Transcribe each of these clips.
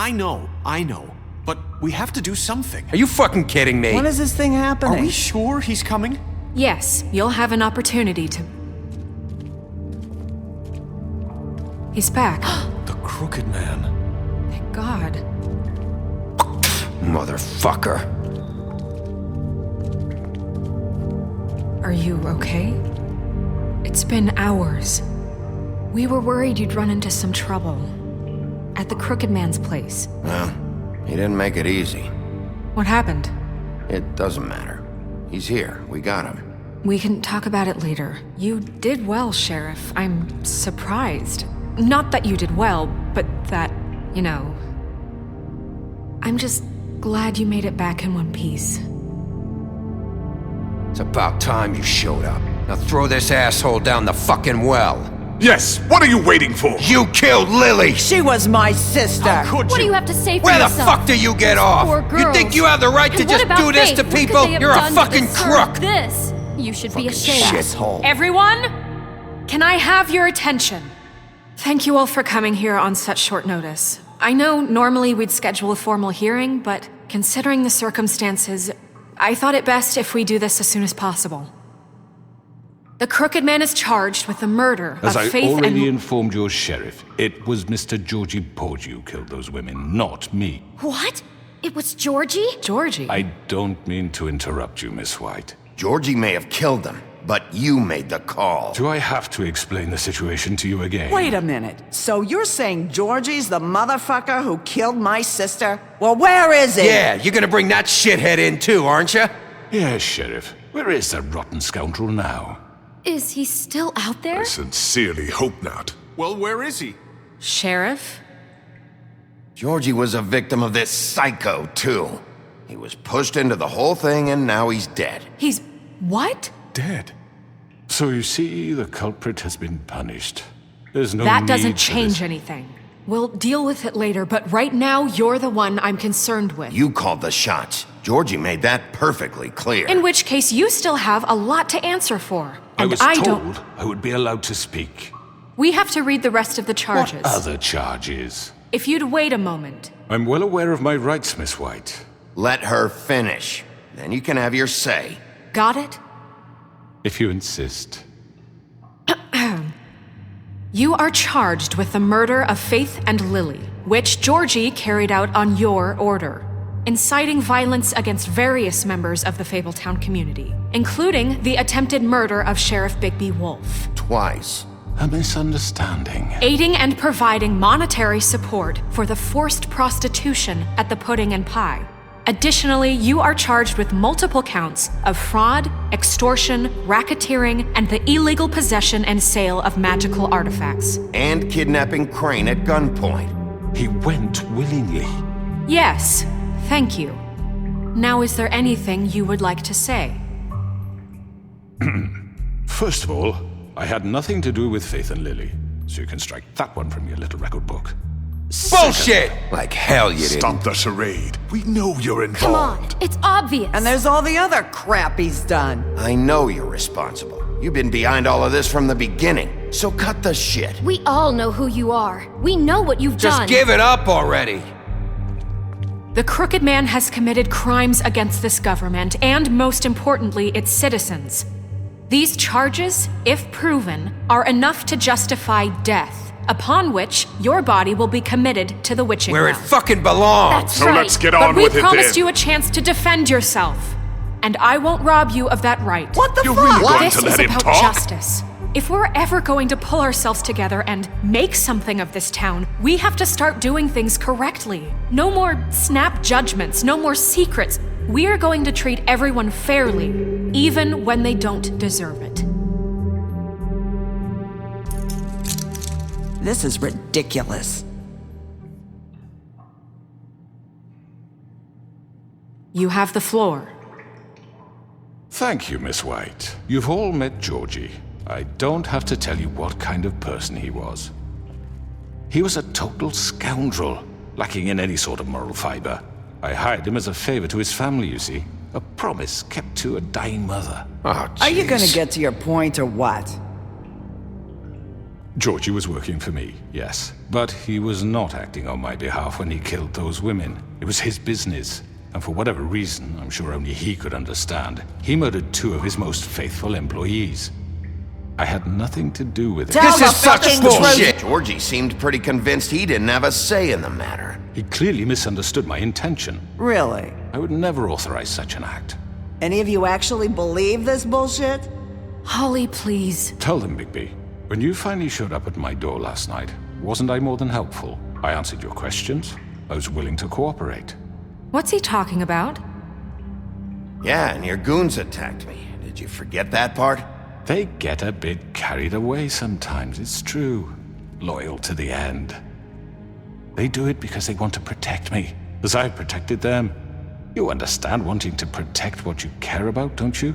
I know. But we have to do something. Are you fucking kidding me? When is this thing happening? Are we sure he's coming? Yes, you'll have an opportunity to... He's back. The Crooked Man. Thank God. Motherfucker. Are you okay? It's been hours. We were worried you'd run into some trouble. At the Crooked Man's place. Well, he didn't make it easy. What happened? It doesn't matter. He's here. We got him. We can talk about it later. You did well, Sheriff. I'm surprised. Not that you did well, but that, you know... I'm just glad you made it back in one piece. It's about time you showed up. Now throw this asshole down the fucking well. Yes, what are you waiting for? You killed Lily! She was my sister! How could What do you have to say for Where the yourself? fuck do you get off? Poor You girls. think you have the right to And just what about do this Faith? to What could people? they have You're a done to fucking deserve crook! This. You should be ashamed. Shithole. Everyone, can I have your attention? Thank you all for coming here on such short notice. I know normally we'd schedule a formal hearing, but considering the circumstances, I thought it best if we do this as soon as possible. The Crooked Man is charged with the murder As of I Faith already and... informed your sheriff, it was Mr. Georgie Porgy who killed those women, not me. What? It was Georgie? Georgie? I don't mean to interrupt you, Miss White. Georgie may have killed them, but you made the call. Do I have to explain the situation to you again? Wait a minute. So you're saying Georgie's the motherfucker who killed my sister? Well, where is he? Yeah, you're gonna bring that shithead in too, aren't you? Yes, Sheriff. Where is that rotten scoundrel now? Is he still out there? I sincerely hope not. Well, where is he? Sheriff? Georgie was a victim of this psycho, too. He was pushed into the whole thing and now he's dead. He's... what? Dead. So you see, the culprit has been punished. There's no That need doesn't for change this. anything. We'll deal with it later, but right now, you're the one I'm concerned with. You called the shots. Georgie made that perfectly clear. In which case, you still have a lot to answer for. I And was I told don't... I would be allowed to speak. We have to read the rest of the charges. What other charges? If you'd wait a moment. I'm well aware of my rights, Miss White. Let her finish. Then you can have your say. Got it? If you insist. You are charged with the murder of Faith and Lily, which Georgie carried out on your order, inciting violence against various members of the Fabletown community, including the attempted murder of Sheriff Bigby Wolf. Twice. A misunderstanding. Aiding and providing monetary support for the forced prostitution at the Pudding and Pie. Additionally, you are charged with multiple counts of fraud, extortion, racketeering, and the illegal possession and sale of magical artifacts. And kidnapping Crane at gunpoint. He went willingly. Yes, thank you. Now, is there anything you would like to say? First of all, I had nothing to do with Faith and Lily, so you can strike that one from your little record book. Bullshit! Like hell you didn't. Stop the charade. We know you're Come on, involved. it's obvious. And there's all the other crap he's done. I know you're responsible. You've been behind all of this from the beginning, so cut the shit. We all know who you are. We know what you've Just done. give it up already. The Crooked Man has committed crimes against this government and, most importantly, its citizens. These charges, if proven, are enough to justify death, upon which your body will be committed to the witching Where it well. fucking belongs. That's So right. let's get But on we with it promised then. you a chance to defend yourself, and I won't rob you of that right. What the You're fuck? really going This to is let him about talk? justice. If we're ever going to pull ourselves together and make something of this town, we have to start doing things correctly. No more snap judgments, no more secrets. We are going to treat everyone fairly, even when they don't deserve it. This is ridiculous. You have the floor. Thank you, Miss White. You've all met Georgie. I don't have to tell you what kind of person he was. He was a total scoundrel, lacking in any sort of moral fiber. I hired him as a favor to his family, you see. A promise kept to a dying mother. Oh, Are you jeez. gonna get to your point or what? Georgie was working for me, yes. But he was not acting on my behalf when he killed those women. It was his business. And for whatever reason, I'm sure only he could understand, he murdered 2 of his most faithful employees. I had nothing to do with it. Tell This is the such fucking bullshit! truth. Georgie seemed pretty convinced he didn't have a say in the matter. He clearly misunderstood my intention. Really? I would never authorize such an act. Any of you actually believe this bullshit? Holly, please. Tell them, Bigby. When you finally showed up at my door last night, wasn't I more than helpful? I answered your questions. I was willing to cooperate. What's he talking about? Yeah, and your goons attacked me. Did you forget that part? They get a bit carried away sometimes, it's true. Loyal to the end. They do it because they want to protect me, as I've protected them. You understand wanting to protect what you care about, don't you?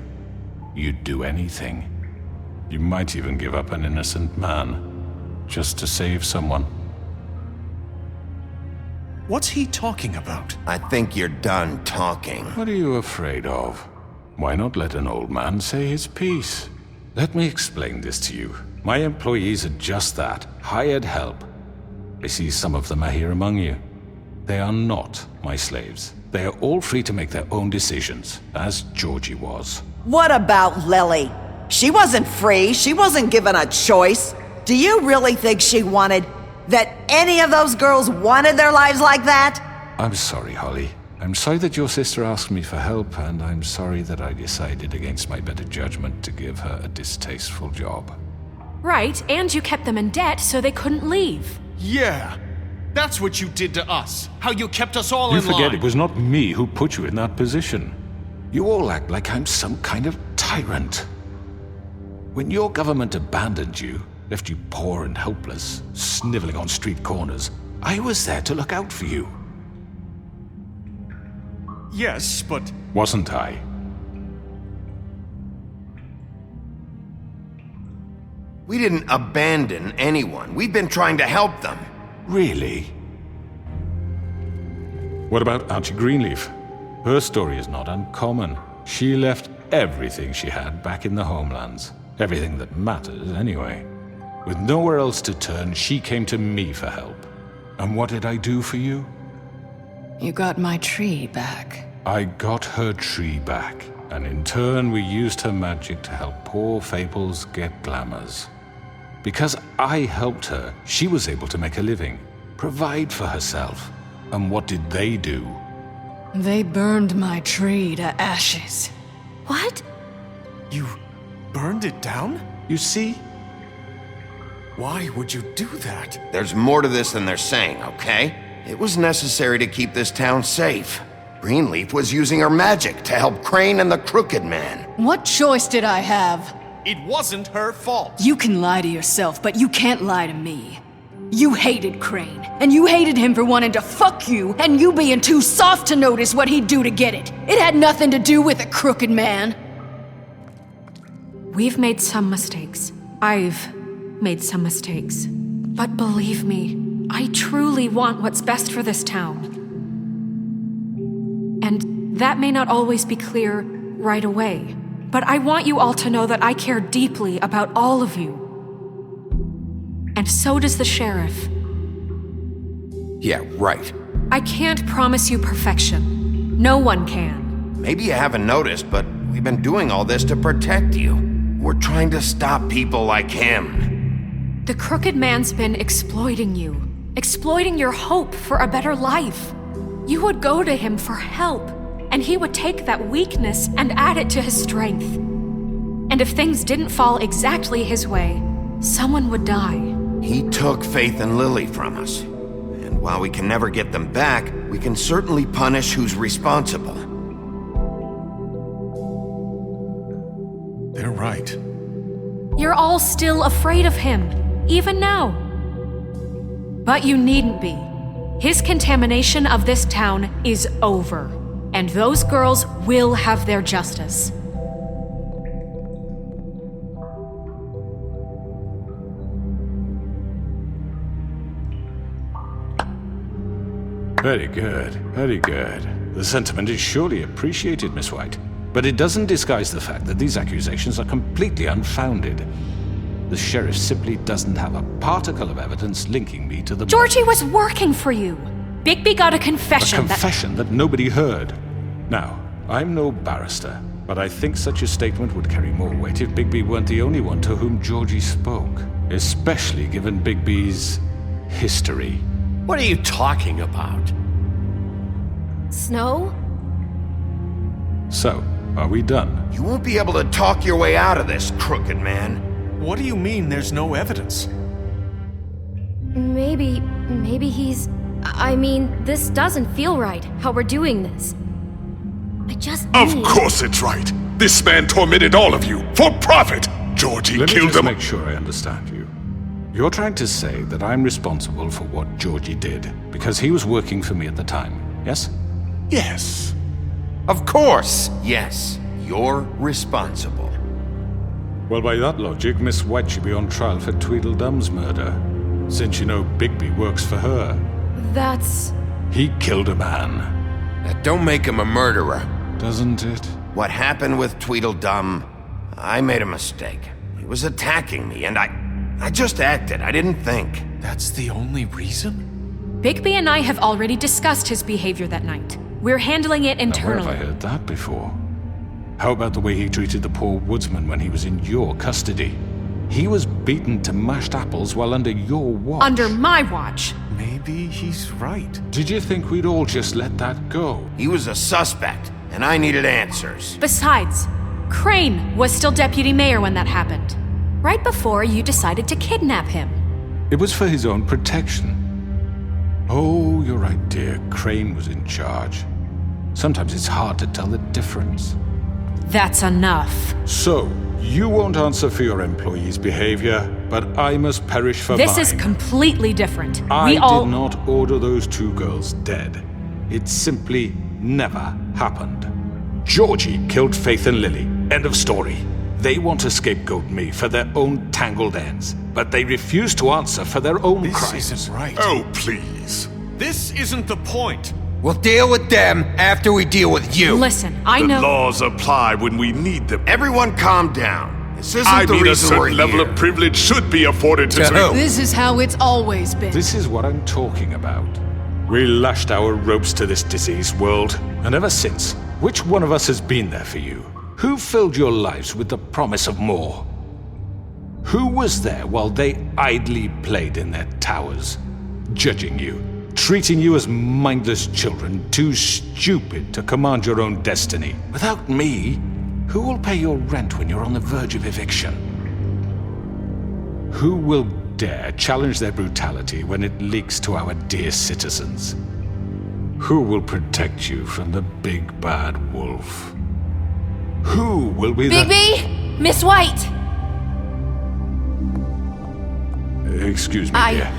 You'd do anything. You might even give up an innocent man, just to save someone. What's he talking about? I think you're done talking. What are you afraid of? Why not let an old man say his piece? Let me explain this to you. My employees are just that, hired help. I see some of them are here among you. They are not my slaves. They are all free to make their own decisions, as Georgie was. What about Lily? She wasn't free. She wasn't given a choice. Do you really think she wanted... that any of those girls wanted their lives like that? I'm sorry, Holly. I'm sorry that your sister asked me for help, and I'm sorry that I decided against my better judgment to give her a distasteful job. Right, and you kept them in debt so they couldn't leave. Yeah. That's what you did to us. How you kept us all You in line. forget it was not me who put you in that position. You all act like I'm some kind of tyrant. When your government abandoned you, left you poor and helpless, sniveling on street corners, I was there to look out for you. Yes, but... Wasn't I? We didn't abandon anyone. We've been trying to help them. Really? What about Archie Greenleaf? Her story is not uncommon. She left everything she had back in the homelands. Everything that matters, anyway. With nowhere else to turn, she came to me for help. And what did I do for you? You got my tree back. I got her tree back, and in turn we used her magic to help poor Fables get glamours. Because I helped her, she was able to make a living, provide for herself. And what did they do? They burned my tree to ashes. What? You burned it down? You see? Why would you do that? There's more to this than they're saying, okay? It was necessary to keep this town safe. Greenleaf was using her magic to help Crane and the Crooked Man. What choice did I have? It wasn't her fault. You can lie to yourself, but you can't lie to me. You hated Crane, and you hated him for wanting to fuck you, and you being too soft to notice what he'd do to get it. It had nothing to do with the Crooked Man. We've made some mistakes. I've made some mistakes. But believe me, I truly want what's best for this town. And that may not always be clear right away. But I want you all to know that I care deeply about all of you. And so does the sheriff. Yeah, right. I can't promise you perfection. No one can. Maybe you haven't noticed, but we've been doing all this to protect you. We're trying to stop people like him. The Crooked Man's been exploiting you. Exploiting your hope for a better life. You would go to him for help, and he would take that weakness and add it to his strength. And if things didn't fall exactly his way, someone would die. He took Faith and Lily from us. And while we can never get them back, we can certainly punish who's responsible. They're right. You're all still afraid of him, even now. But you needn't be. His contamination of this town is over, and those girls will have their justice. Very good, very good. The sentiment is surely appreciated, Miss White. But it doesn't disguise the fact that these accusations are completely unfounded. The sheriff simply doesn't have a particle of evidence linking me to the Georgie was working for you. Bigby got a confession. A confession that nobody heard. Now, I'm no barrister, but I think such a statement would carry more weight if Bigby weren't the only one to whom Georgie spoke. Especially given Bigby's history. What are you talking about? Snow? So, are we done? You won't be able to talk your way out of this, crooked man. What do you mean there's no evidence? Maybe he's... I mean, this doesn't feel right, how we're doing this. I just Of need... course it's right. This man tormented all of you for profit. Georgie Let me killed just him. make sure I understand you. You're trying to say that I'm responsible for what Georgie did because he was working for me at the time, yes? Yes. Of course, yes. You're responsible. Well, by that logic, Miss White should be on trial for Tweedledum's murder, since you know Bigby works for her. That's... He killed a man. That don't make him a murderer. Doesn't it? What happened with Tweedledum, I made a mistake. He was attacking me, and I just acted. I didn't think. That's the only reason? Bigby and I have already discussed his behavior that night. We're handling it Now, where internally. have I heard that before? How about the way he treated the poor woodsman when he was in your custody? He was beaten to mashed apples while under your watch. Under my watch. Maybe he's right. Did you think we'd all just let that go? He was a suspect, and I needed answers. Besides, Crane was still deputy mayor when that happened. Right before you decided to kidnap him. It was for his own protection. Oh, you're right, dear. Crane was in charge. Sometimes it's hard to tell the difference. That's enough. So, you won't answer for your employees' behavior, but I must perish for This mine. is completely different. I We all... did not order those two girls dead. It simply never happened. Georgie killed Faith and Lily. End of story. They want to scapegoat me for their own tangled ends, but they refuse to answer for their own This crimes. isn't right. Oh, please. This isn't the point. We'll deal with them after we deal with you. Listen, I The know... laws apply when we need them. Everyone calm down. This isn't I the mean, a reason we're certain level here. of privilege should be afforded to... To who? This is how it's always been. This is what I'm talking about. We lashed our ropes to this diseased world, and ever since, which one of us has been there for you? Who filled your lives with the promise of more? Who was there while they idly played in their towers, judging you, treating you as mindless children, too stupid to command your own destiny? Without me, who will pay your rent when you're on the verge of eviction? Who will dare challenge their brutality when it leaks to our dear citizens? Who will protect you from the big bad wolf? Who will be Bigby! Miss White! Excuse me, dear.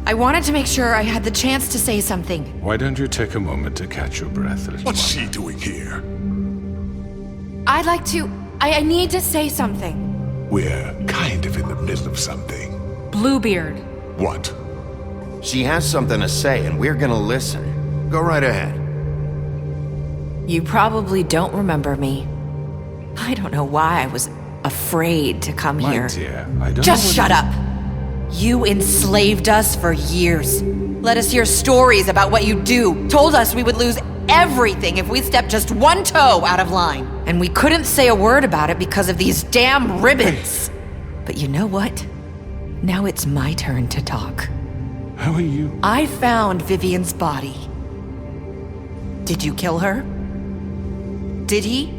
I wanted to make sure I had the chance to say something. Why don't you take a moment to catch your breath, little What's one? she doing here? I'd like to... I need to say something. We're kind of in the middle of something. Bluebeard. What? She has something to say, and we're gonna listen. Go right ahead. You probably don't remember me. I don't know why I was afraid to come My here. dear, I don't Just know what shut up! You enslaved us for years. Let us hear stories about what you do. Told us we would lose everything if we stepped just one toe out of line. And we couldn't say a word about it because of these damn ribbons. But you know what? Now it's my turn to talk. How are you? I found Vivian's body. Did you kill her? Did he?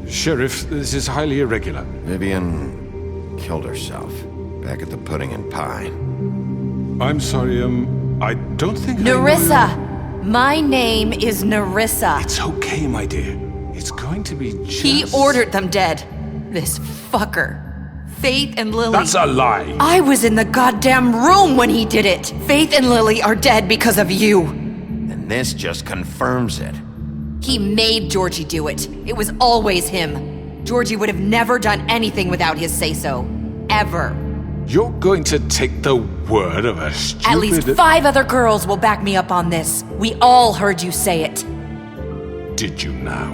Sheriff, this is highly irregular. Vivian killed herself back at the Pudding and Pie. I'm sorry, I don't think Nerissa! My name is Nerissa. It's okay, my dear. It's going to be just... He ordered them dead. This fucker. Faith and Lily. That's a lie! I was in the goddamn room when he did it. Faith and Lily are dead because of you. And this just confirms it. He made Georgie do it. It was always him. Georgie would have never done anything without his say-so. Ever. You're going to take the word of a stupid... At least 5 other girls will back me up on this. We all heard you say it. Did you now?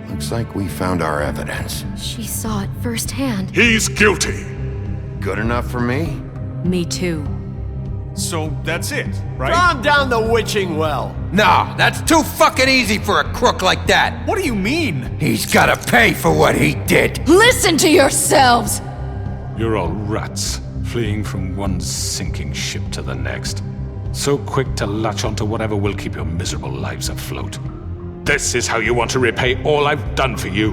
Looks like we found our evidence. She saw it firsthand. He's guilty. Good enough for me? Me too. So that's it, right? Calm down the witching well. No, that's too fucking easy for a crook like that. What do you mean? He's gotta pay for what he did. Listen to yourselves! You're all rats, fleeing from one sinking ship to the next. So quick to latch onto whatever will keep your miserable lives afloat. This is how you want to repay all I've done for you?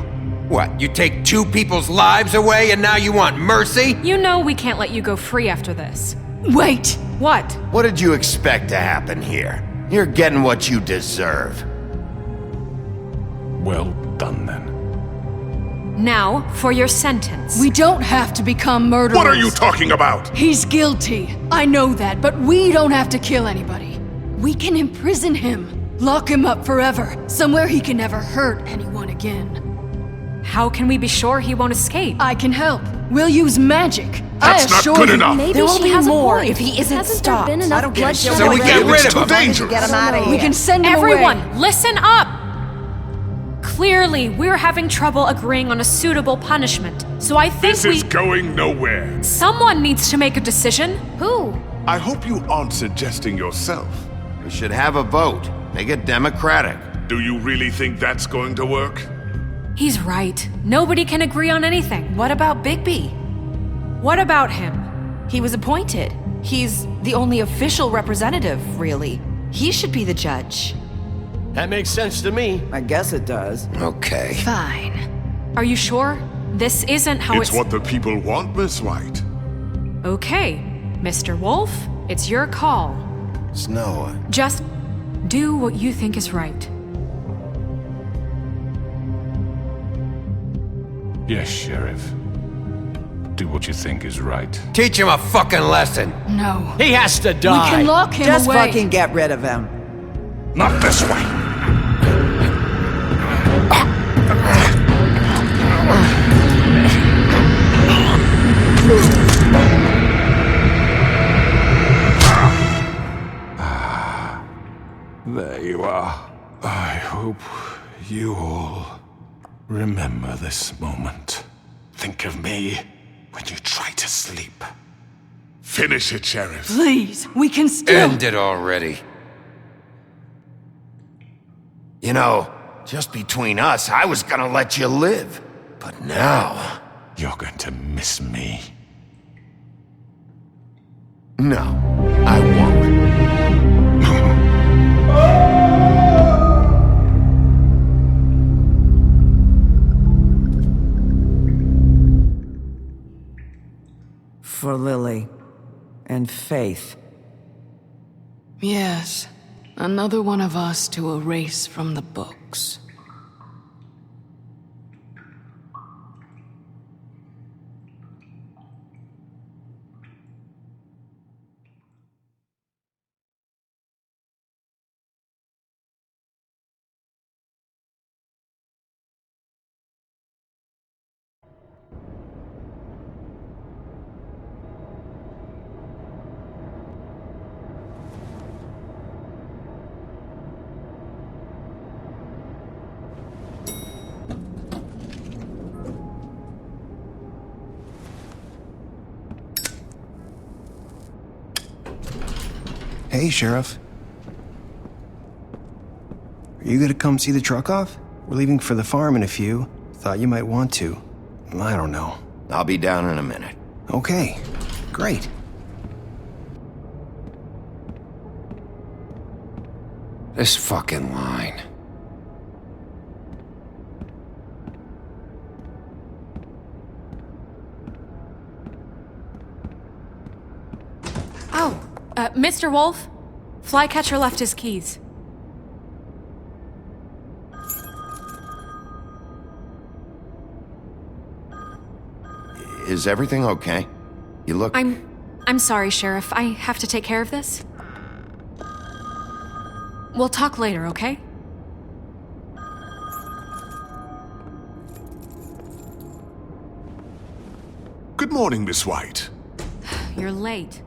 What, you take two people's lives away and now you want mercy? You know we can't let you go free after this. Wait! What? What did you expect to happen here? You're getting what you deserve. Well done, then. Now, for your sentence. We don't have to become murderers. What are you talking about? He's guilty. I know that, but we don't have to kill anybody. We can imprison him. Lock him up forever. Somewhere he can never hurt anyone again. How can we be sure he won't escape? I can help. We'll use magic. That's not good enough. Maybe There will she be has more a point. if he isn't Hasn't stopped. there been I enough don't get bloodshed? shit. So we get rid of him. Dangerous. Get him out of here. We can send him Everyone, away. listen up! Clearly, we're having trouble agreeing on a suitable punishment, so I think This is going nowhere. Someone needs to make a decision. Who? I hope you aren't suggesting yourself. We should have a vote. Make it democratic. Do you really think that's going to work? He's right. Nobody can agree on anything. What about Bigby? What about him? He was appointed. He's the only official representative, really. He should be the judge. That makes sense to me. I guess it does. Okay. Fine. Are you sure? This isn't how It's what the people want, Miss White. Okay, Mr. Wolf, it's your call. Snow. Just do what you think is right. Yes, Sheriff. Do what you think is right. Teach him a fucking lesson. No. He has to We die. can lock him Just away. fucking get rid of him. Not this way! There you are. I hope you all remember this moment. Think of me when you try to sleep. Finish it, Sheriff. Please, we can still... End it already. You know, just between us, I was gonna let you live. But now... You're going to miss me. No, I won't. For Lily and Faith. Yes. Another one of us to erase from the books. Hey, Sheriff. Are you gonna come see the truck off? We're leaving for the farm in a few. Thought you might want to. I don't know. I'll be down in a minute. Okay, great. This fucking line. Oh, Mr. Wolf, Flycatcher left his keys. Is everything okay? You look... I'm sorry, Sheriff. I have to take care of this. We'll talk later, okay? Good morning, Miss White. You're late.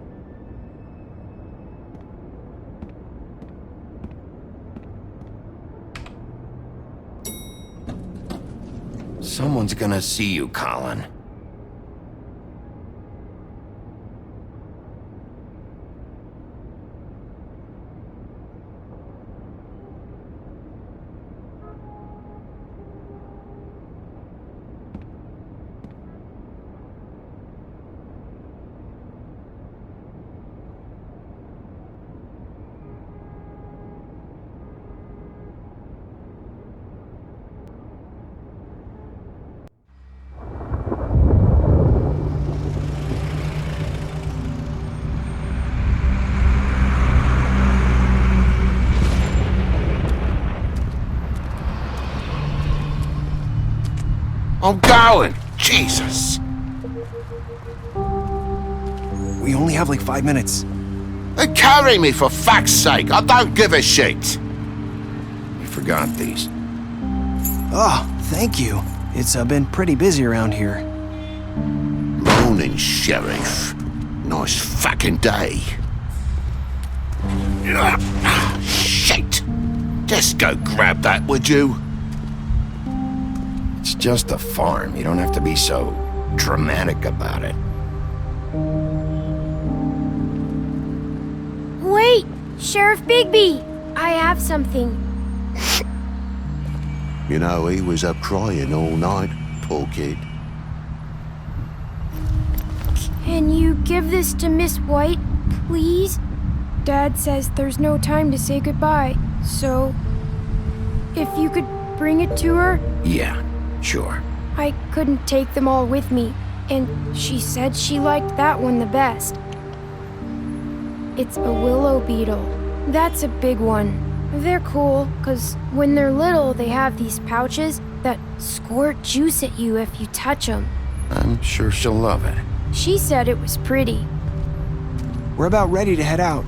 Someone's gonna see you, Colin. I'm going! Jesus! We only have like 5 minutes. Carry me for fuck's sake! I don't give a shit! You forgot these. Oh, thank you. It's been pretty busy around here. Morning, Sheriff. Nice fucking day. Shit! Just go grab that, would you? It's just a farm. You don't have to be so dramatic about it. Wait! Sheriff Bigby! I have something. You know, he was up crying all night, poor kid. Can you give this to Miss White, please? Dad says there's no time to say goodbye, so... if you could bring it to her? Yeah, sure. I couldn't take them all with me, and she said she liked that one the best. It's a willow beetle. That's a big one. They're cool, 'cause when they're little, they have these pouches that squirt juice at you if you touch them. I'm sure she'll love it. She said it was pretty. We're about ready to head out.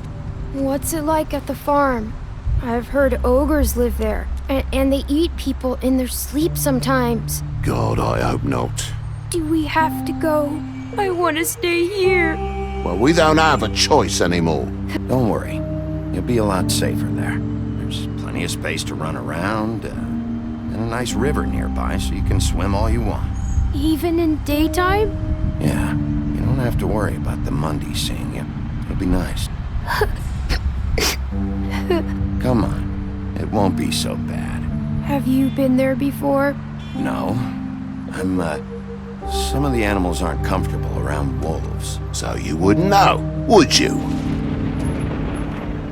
What's it like at the farm? I've heard ogres live there, and they eat people in their sleep sometimes. God, I hope not. Do we have to go? I want to stay here. Well, we don't have a choice anymore. Don't worry. You'll be a lot safer there. There's plenty of space to run around, and a nice river nearby so you can swim all you want. Even in daytime? Yeah, you don't have to worry about the Monday seeing you. It'll be nice. Come on, it won't be so bad. Have you been there before? No. Some of the animals aren't comfortable around wolves, so you wouldn't know, would you?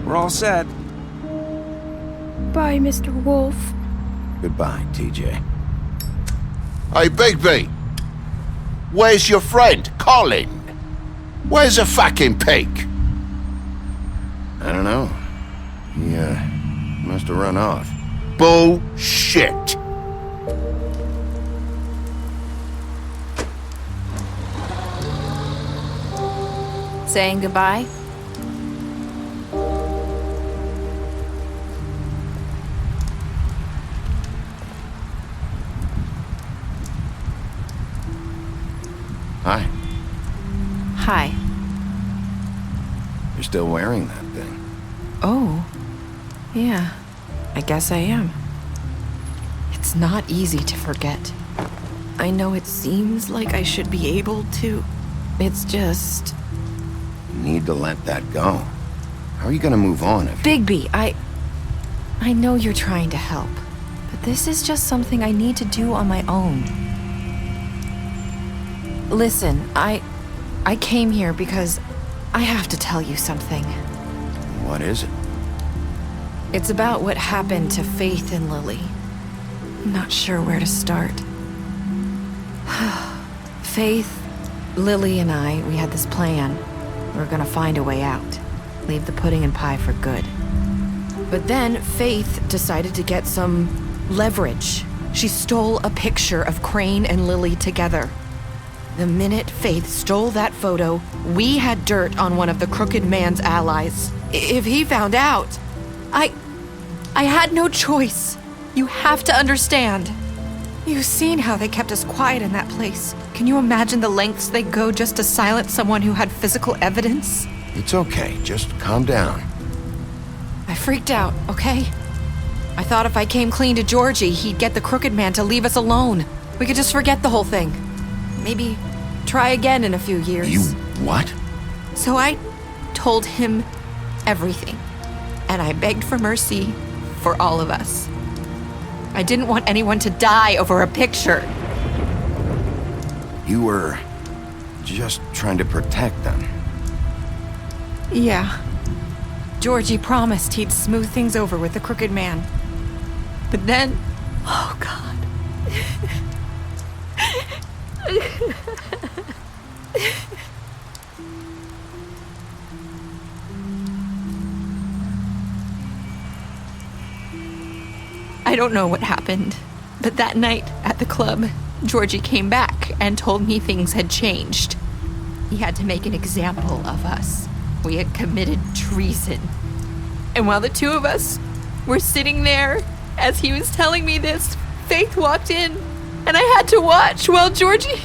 We're all set. Bye, Mr. Wolf. Goodbye, TJ. Hey, Bigby! Where's your friend, Colin? Where's the fucking pig? I don't know. He, must have run off. Bullshit! Saying goodbye? Hi. Hi. You're still wearing that thing. Oh. Yeah. I guess I am. It's not easy to forget. I know it seems like I should be able to. It's just... You need to let that go. How are you gonna move on if... Bigby, I know you're trying to help, but this is just something I need to do on my own. Listen, I came here because I have to tell you something. What is it? It's about what happened to Faith and Lily. I'm not sure where to start. Faith, Lily, and I, we had this plan. We were gonna find a way out. Leave the pudding and pie for good. But then Faith decided to get some leverage. She stole a picture of Crane and Lily together. The minute Faith stole that photo, we had dirt on one of the crooked man's allies. If he found out, I had no choice. You have to understand. You've seen how they kept us quiet in that place. Can you imagine the lengths they go just to silence someone who had physical evidence? It's okay, just calm down. I freaked out, okay? I thought if I came clean to Georgie, he'd get the crooked man to leave us alone. We could just forget the whole thing. Maybe try again in a few years. You what? So I told him everything, and I begged for mercy for all of us. I didn't want anyone to die over a picture. You were just trying to protect them. Yeah. Georgie promised he'd smooth things over with the crooked man. But then... Oh, God. I don't know what happened, but that night at the club, Georgie came back and told me things had changed. He had to make an example of us. We had committed treason. And while the two of us were sitting there, as he was telling me this, Faith walked in, and I had to watch while Georgie...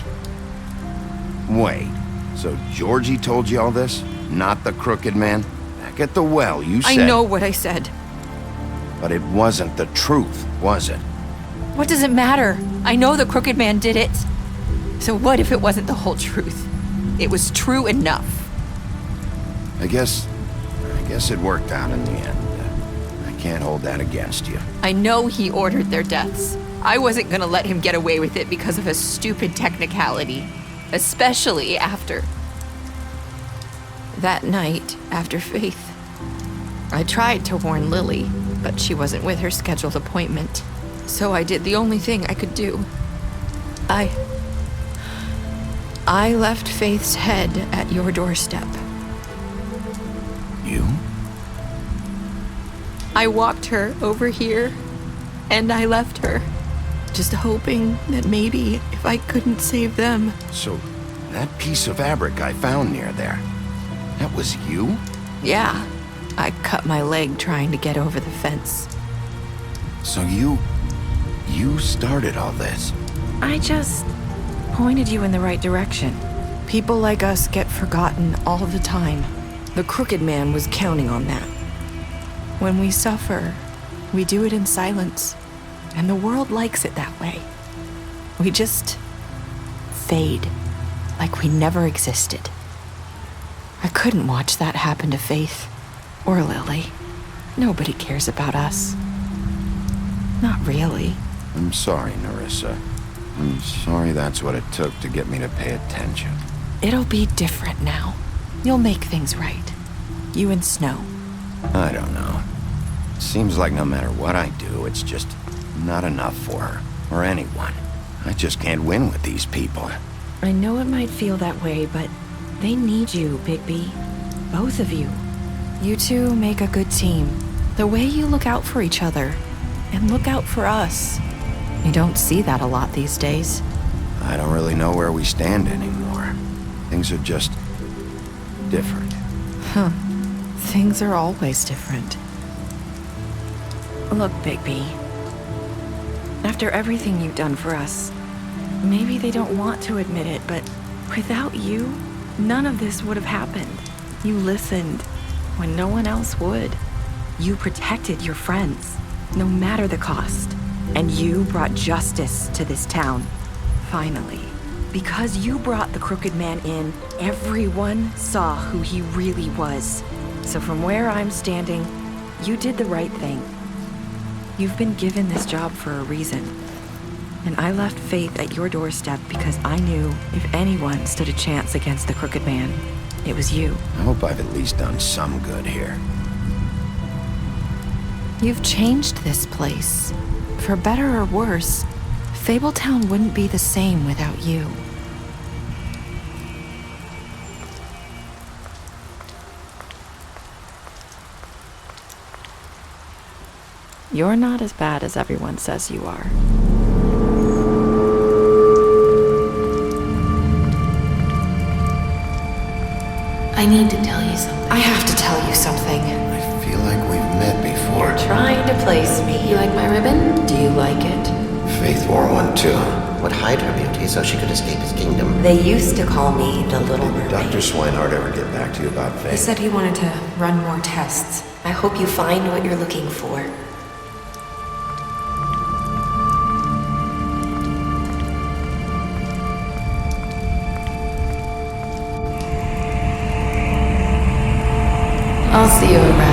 Wait, so Georgie told you all this? Not the crooked man? Back at the well, you said... I know what I said. But it wasn't the truth, was it? What does it matter? I know the crooked man did it. So what if it wasn't the whole truth? It was true enough. I guess it worked out in the end. I can't hold that against you. I know he ordered their deaths. I wasn't gonna let him get away with it because of a stupid technicality. Especially after... that night, after Faith. I tried to warn Lily, but she wasn't with her scheduled appointment. So I did the only thing I could do. I left Faith's head at your doorstep. You? I walked her over here, and I left her. Just hoping that maybe if I couldn't save them... So, that piece of fabric I found near there, that was you? Yeah. I cut my leg trying to get over the fence. So you started all this? I just pointed you in the right direction. People like us get forgotten all the time. The crooked man was counting on that. When we suffer, we do it in silence, and the world likes it that way. We just fade, like we never existed. I couldn't watch that happen to Faith. Or Lily. Nobody cares about us. Not really. I'm sorry, Nerissa. I'm sorry that's what it took to get me to pay attention. It'll be different now. You'll make things right. You and Snow. I don't know. Seems like no matter what I do, it's just not enough for her, or anyone. I just can't win with these people. I know it might feel that way, but they need you, Bigby. Both of you. You two make a good team. The way you look out for each other, and look out for us. You don't see that a lot these days. I don't really know where we stand anymore. Things are just... different. Huh. Things are always different. Look, Bigby. After everything you've done for us, maybe they don't want to admit it, but without you, none of this would have happened. You listened when no one else would. You protected your friends, no matter the cost. And you brought justice to this town, finally. Because you brought the crooked man in, everyone saw who he really was. So from where I'm standing, you did the right thing. You've been given this job for a reason. And I left Faith at your doorstep because I knew if anyone stood a chance against the crooked man, it was you. I hope I've at least done some good here. You've changed this place. For better or worse, Fabletown wouldn't be the same without you. You're not as bad as everyone says you are. I need to tell you something. I have to tell you something. I feel like we've met before. You're trying to place me. You like my ribbon? Do you like it? Faith wore one too. Would hide her beauty so she could escape his kingdom. They used to call me the Little Mermaid. Did Dr. Swinehart ever get back to you about Faith? He said he wanted to run more tests. I hope you find what you're looking for. See you around.